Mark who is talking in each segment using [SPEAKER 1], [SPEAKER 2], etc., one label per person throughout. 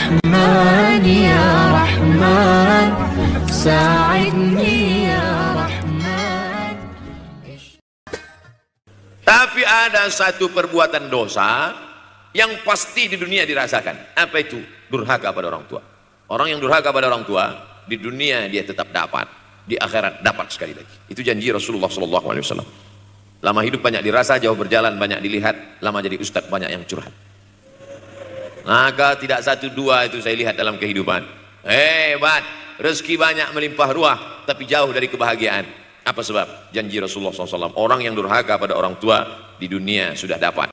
[SPEAKER 1] رحمن يا رحمن ساعدني يا رحمن.
[SPEAKER 2] Tapi ada satu perbuatan dosa yang pasti di dunia dirasakan. Apa itu? Durhaka pada orang tua. Orang yang durhaka pada orang tua, di dunia dia tetap dapat, di akhirat dapat sekali lagi. Itu janji Rasulullah SAW. Lama hidup banyak dirasa, jauh berjalan banyak dilihat, lama jadi ustadz banyak yang curhat. Maka tidak satu dua itu saya lihat dalam kehidupan. Hebat, rezeki banyak melimpah ruah, tapi jauh dari kebahagiaan. Apa sebab? Janji Rasulullah SAW. Orang yang durhaka pada orang tua di dunia sudah dapat,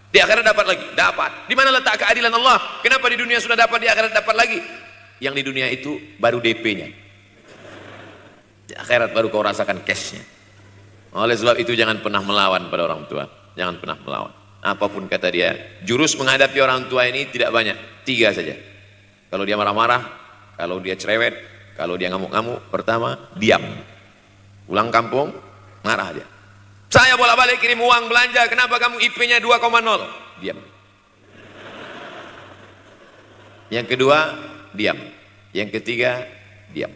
[SPEAKER 2] di akhirat dapat lagi, dapat. Di mana letak keadilan Allah? Kenapa di dunia sudah dapat, di akhirat dapat lagi? Yang di dunia itu baru DP-nya, di akhirat baru kau rasakan cash-nya. Oleh sebab itu jangan pernah melawan pada orang tua, jangan pernah melawan. Apapun kata dia, jurus menghadapi orang tua ini tidak banyak, 3 saja. Kalau dia marah-marah, kalau dia cerewet, kalau dia ngamuk-ngamuk, pertama diam. Pulang kampung marah dia. Saya bolak-balik kirim uang belanja, kenapa kamu IP-nya 2,0? Diam. Yang kedua, diam. Yang ketiga, diam.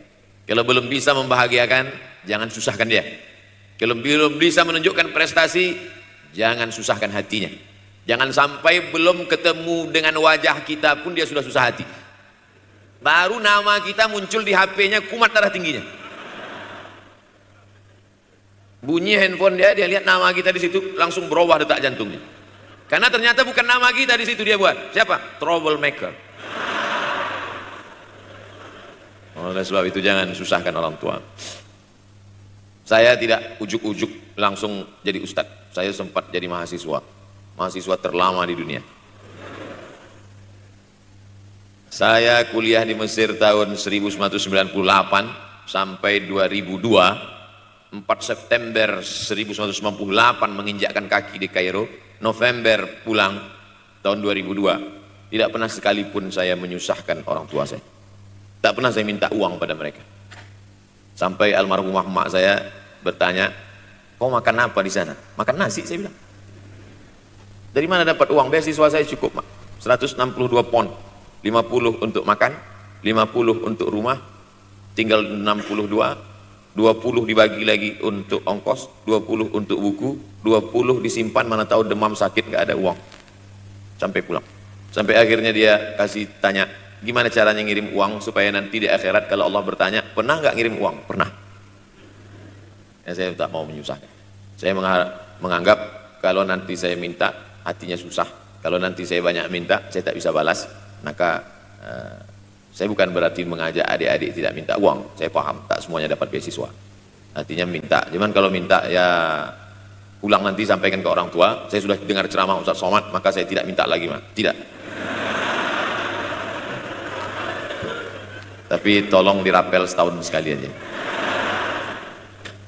[SPEAKER 2] Kalau belum bisa membahagiakan, jangan susahkan dia. Kalau belum bisa menunjukkan prestasi, jangan susahkan hatinya. Jangan sampai belum ketemu dengan wajah kita pun dia sudah susah hati. Baru nama kita muncul di HP-nya, kumat darah tingginya. Bunyi handphone dia lihat nama kita di situ, langsung berubah detak jantungnya. Karena ternyata bukan nama kita di situ dia buat. Siapa? Troublemaker. Oleh sebab itu jangan susahkan orang tua. Saya tidak ujuk-ujuk langsung jadi ustadz. Saya sempat jadi mahasiswa terlama di dunia. Saya kuliah di Mesir tahun 1998 sampai 2002. 4 September 1998 menginjakkan kaki di Kairo, November pulang tahun 2002. Tidak pernah sekalipun saya menyusahkan orang tua saya. Tak pernah saya minta uang pada mereka. Sampai almarhumah emak saya bertanya, kau makan apa di sana? Makan nasi, saya bilang. Dari mana dapat uang? Beasiswa saya cukup, Mak. 162 pon. 50 untuk makan, 50 untuk rumah, tinggal 62. 20 dibagi lagi untuk ongkos, 20 untuk buku, 20 disimpan, mana tahu demam sakit nggak ada uang. Sampai pulang. Sampai akhirnya dia kasih tanya, gimana caranya ngirim uang supaya nanti di akhirat kalau Allah bertanya, pernah nggak ngirim uang? Pernah. Ya, saya tak mau menyusahkan. Saya menganggap kalau nanti saya minta, hatinya susah. Kalau nanti saya banyak minta, saya tak bisa balas. Maka saya bukan berarti mengajak adik-adik tidak minta uang. Saya paham, tak semuanya dapat beasiswa. Artinya minta. Cuman kalau minta ya pulang nanti sampaikan ke orang tua. Saya sudah dengar ceramah Ustaz Somad, maka saya tidak minta lagi, Mas. Tidak. Tapi tolong dirapel setahun sekali aja.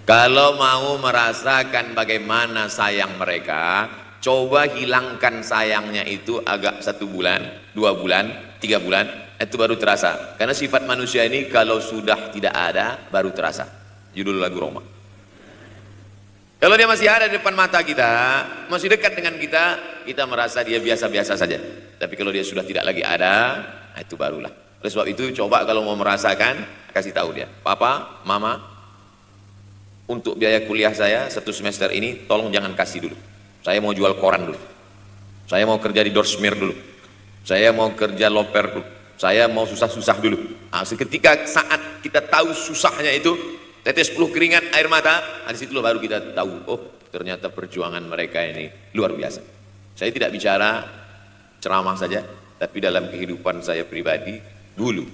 [SPEAKER 2] Kalau mau merasakan bagaimana sayang mereka, coba hilangkan sayangnya itu agak 1 bulan, 2 bulan, 3 bulan. Itu baru terasa. Karena sifat manusia ini kalau sudah tidak ada baru terasa. Judul lagu Roma. Kalau dia masih ada di depan mata kita, masih dekat dengan kita, kita merasa dia biasa-biasa saja. Tapi kalau dia sudah tidak lagi ada, itu barulah. Oleh sebab itu coba kalau mau merasakan, kasih tahu dia, Papa, Mama, untuk biaya kuliah saya 1 semester ini tolong jangan kasih dulu. Saya mau jual koran dulu. Saya mau kerja di Dorsmir dulu. Saya mau kerja loper dulu. Saya mau susah-susah dulu. Nah, seketika saat kita tahu susahnya itu, tetes 10 keringat air mata, di situ baru kita tahu, oh ternyata perjuangan mereka ini luar biasa. Saya tidak bicara ceramah saja, tapi dalam kehidupan saya pribadi, dulu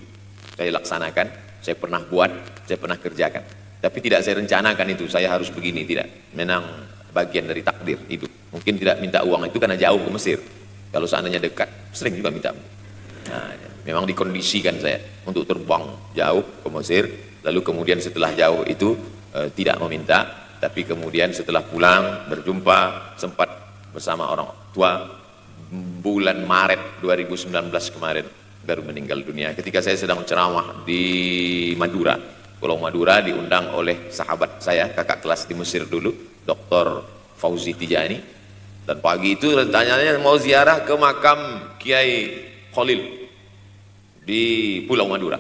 [SPEAKER 2] saya laksanakan, saya pernah buat, saya pernah kerjakan. Tapi tidak saya rencanakan itu, saya harus begini, tidak. Memang bagian dari takdir hidup. Mungkin tidak minta uang itu karena jauh ke Mesir. Kalau seandainya dekat, sering juga minta. Nah, memang dikondisikan saya untuk terbang jauh ke Mesir, lalu kemudian setelah jauh itu tidak meminta, tapi kemudian setelah pulang berjumpa sempat bersama orang tua. Bulan Maret 2019 kemarin baru meninggal dunia ketika saya sedang ceramah di Madura, Pulau Madura, diundang oleh sahabat saya, kakak kelas di Mesir dulu, Dr. Fauzi Tijani. Dan pagi itu rencananya mau ziarah ke makam Kiai Khalil. di Pulau Madura.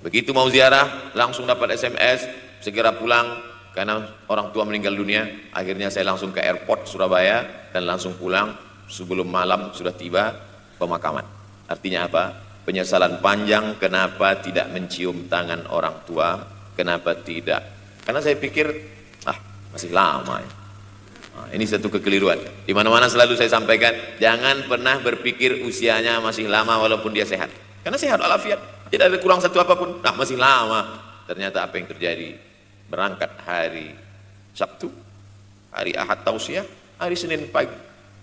[SPEAKER 2] Begitu mau ziarah, langsung dapat SMS, segera pulang, karena orang tua meninggal dunia. Akhirnya saya langsung ke airport Surabaya, dan langsung pulang, sebelum malam sudah tiba pemakaman. Artinya apa? Penyesalan panjang, kenapa tidak mencium tangan orang tua, kenapa tidak? Karena saya pikir, masih lama ya. Nah, ini satu kekeliruan. Di mana-mana selalu saya sampaikan, jangan pernah berpikir usianya masih lama walaupun dia sehat. Karena sehat walafiat, tidak ada kurang satu apapun. Masih lama. Ternyata apa yang terjadi? Berangkat hari Sabtu, hari Ahad tausiah, hari Senin pagi,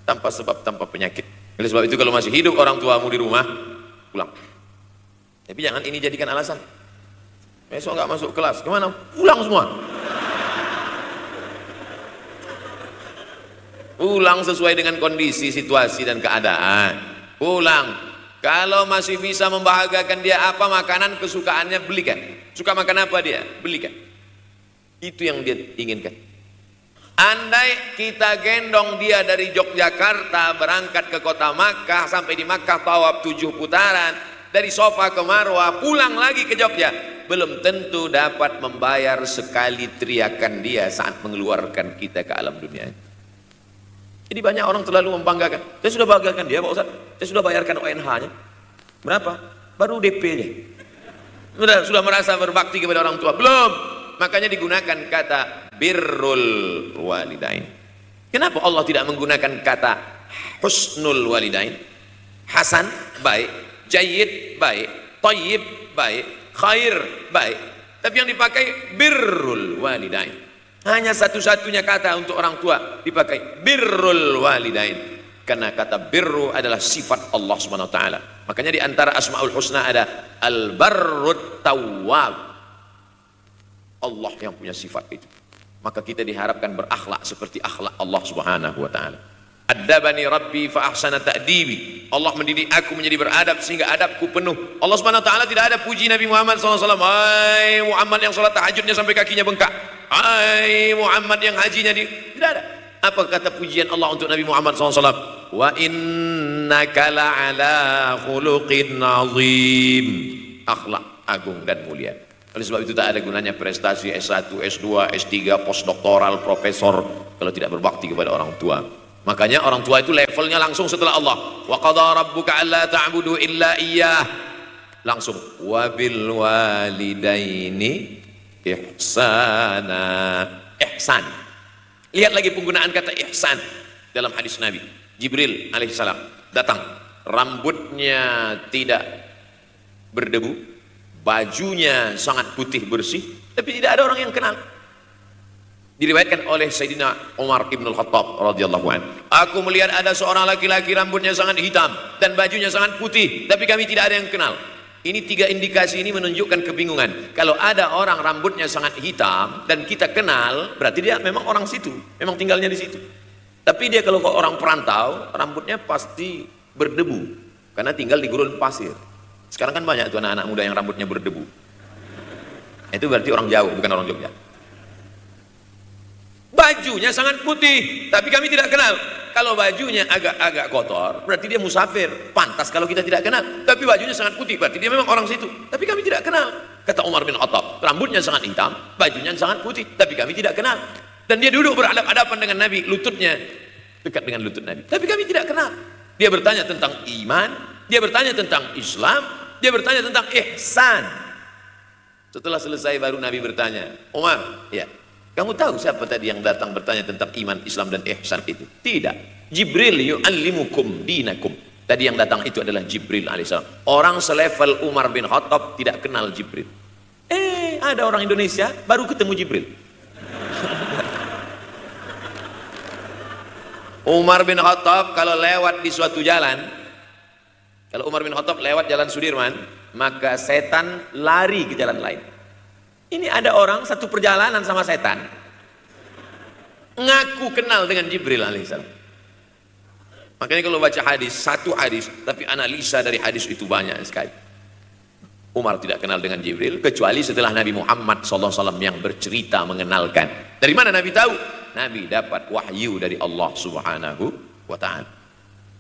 [SPEAKER 2] tanpa sebab, tanpa penyakit. Oleh sebab itu kalau masih hidup orang tuamu di rumah, pulang. Tapi jangan ini jadikan alasan. Besok nggak masuk kelas, gimana? Pulang semua. Pulang sesuai dengan kondisi, situasi, dan keadaan. Pulang. Kalau masih bisa membahagiakan dia apa makanan kesukaannya, belikan. Suka makan apa dia? Belikan. Itu yang dia inginkan. Andai kita gendong dia dari Yogyakarta berangkat ke kota Makkah, sampai di Makkah tawaf 7 putaran, dari Sofa ke Marwah, pulang lagi ke Jogja, belum tentu dapat membayar sekali teriakan dia saat mengeluarkan kita ke alam dunia. Jadi banyak orang terlalu membanggakan. Saya sudah banggakan dia Pak Ustaz, saya sudah bayarkan ONH-nya. Berapa? Baru DP-nya. Sudah merasa berbakti kepada orang tua? Belum. Makanya digunakan kata birrul walidain. Kenapa Allah tidak menggunakan kata husnul walidain? Hasan, baik. Jayyid, baik. Tayyib, baik. Khair, baik. Tapi yang dipakai birrul walidain. Hanya satu-satunya kata untuk orang tua dipakai birrul walidain. Karena kata birru adalah sifat Allah SWT. Makanya di antara Asmaul Husna ada Al-Barrut Tawwab. Allah yang punya sifat itu. Maka kita diharapkan berakhlak seperti akhlak Allah Subhanahu wa taala. Adabani Rabbi fa ahsana ta'dibi. Allah mendidik aku menjadi beradab sehingga adabku penuh. Allah Subhanahu wa taala tidak ada puji Nabi Muhammad SAW. Hai Muhammad yang salat tahajudnya sampai kakinya bengkak. Hai Muhammad yang hajinya tidak ada. Apa kata pujian Allah untuk Nabi Muhammad SAW? Wa innaka la'ala khuluqin azim. Akhlak agung dan mulia. Oleh sebab itu tak ada gunanya prestasi S1, S2, S3, postdoktoral, profesor kalau tidak berbakti kepada orang tua. Makanya orang tua itu levelnya langsung setelah Allah. Wa qadha rabbuka alla ta'budu illa iyyah. Langsung wa bil walidaini ihsana. Ihsan. Lihat lagi penggunaan kata ihsan dalam hadis Nabi. Jibril alaihissalam datang, rambutnya tidak berdebu, bajunya sangat putih bersih, tapi tidak ada orang yang kenal. Diriwayatkan oleh Sayyidina Umar ibn al-Khattab radhiyallahu anhu, aku melihat ada seorang laki-laki rambutnya sangat hitam dan bajunya sangat putih, tapi kami tidak ada yang kenal. Ini 3 indikasi ini menunjukkan kebingungan. Kalau ada orang rambutnya sangat hitam dan kita kenal, berarti dia memang orang situ, memang tinggalnya di situ. Tapi dia kalau orang perantau, rambutnya pasti berdebu karena tinggal di gurun pasir. Sekarang kan banyak tuh anak-anak muda yang rambutnya berdebu. Itu berarti orang jauh, bukan orang Jogja. Bajunya sangat putih, tapi kami tidak kenal. Kalau bajunya agak kotor, berarti dia musafir. Pantas kalau kita tidak kenal. Tapi bajunya sangat putih, berarti dia memang orang situ. Tapi kami tidak kenal. Kata Umar bin Khattab, rambutnya sangat hitam, bajunya sangat putih, tapi kami tidak kenal. Dan dia duduk berhadapan-hadapan dengan Nabi, lututnya dekat dengan lutut Nabi. Tapi kami tidak kenal. Dia bertanya tentang iman, dia bertanya tentang Islam, dia bertanya tentang ihsan. Setelah selesai baru Nabi bertanya, Umar, ya, kamu tahu siapa tadi yang datang bertanya tentang iman, Islam, dan ihsan itu? Tidak. Jibril yu'allimukum dinakum. Tadi yang datang itu adalah Jibril alaihissalam. Orang selevel Umar bin Khattab tidak kenal Jibril. Ada orang Indonesia baru ketemu Jibril. Umar bin Khattab kalau lewat di suatu jalan, kalau Umar bin Khattab lewat jalan Sudirman, maka setan lari ke jalan lain. Ini ada orang satu perjalanan sama setan, ngaku kenal dengan Jibril alaihissalam. Makanya kalau baca hadis, satu hadis, tapi analisa dari hadis itu banyak sekali. Umar tidak kenal dengan Jibril, kecuali setelah Nabi Muhammad SAW yang bercerita mengenalkan. Dari mana Nabi tahu? Nabi dapat wahyu dari Allah Subhanahu wa ta'ala.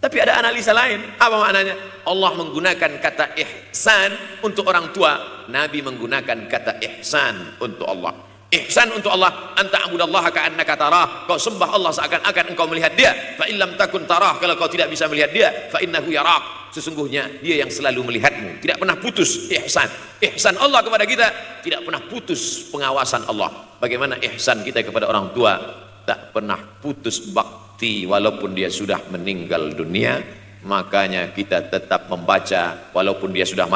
[SPEAKER 2] Tapi ada analisa lain. Apa maknanya? Allah menggunakan kata ihsan untuk orang tua, Nabi menggunakan kata ihsan untuk Allah. Ihsan untuk Allah, anta abudallaha ka'annaka tarah, kau sembah Allah seakan-akan engkau melihat dia. Fa illam takun tarah, kalau kau tidak bisa melihat dia, fa innahu yarak, sesungguhnya dia yang selalu melihatmu. Tidak pernah putus ihsan. Ihsan Allah kepada kita, tidak pernah putus pengawasan Allah. Bagaimana ihsan kita kepada orang tua? Tak pernah putus bakti walaupun dia sudah meninggal dunia. Makanya kita tetap membaca walaupun dia sudah mati.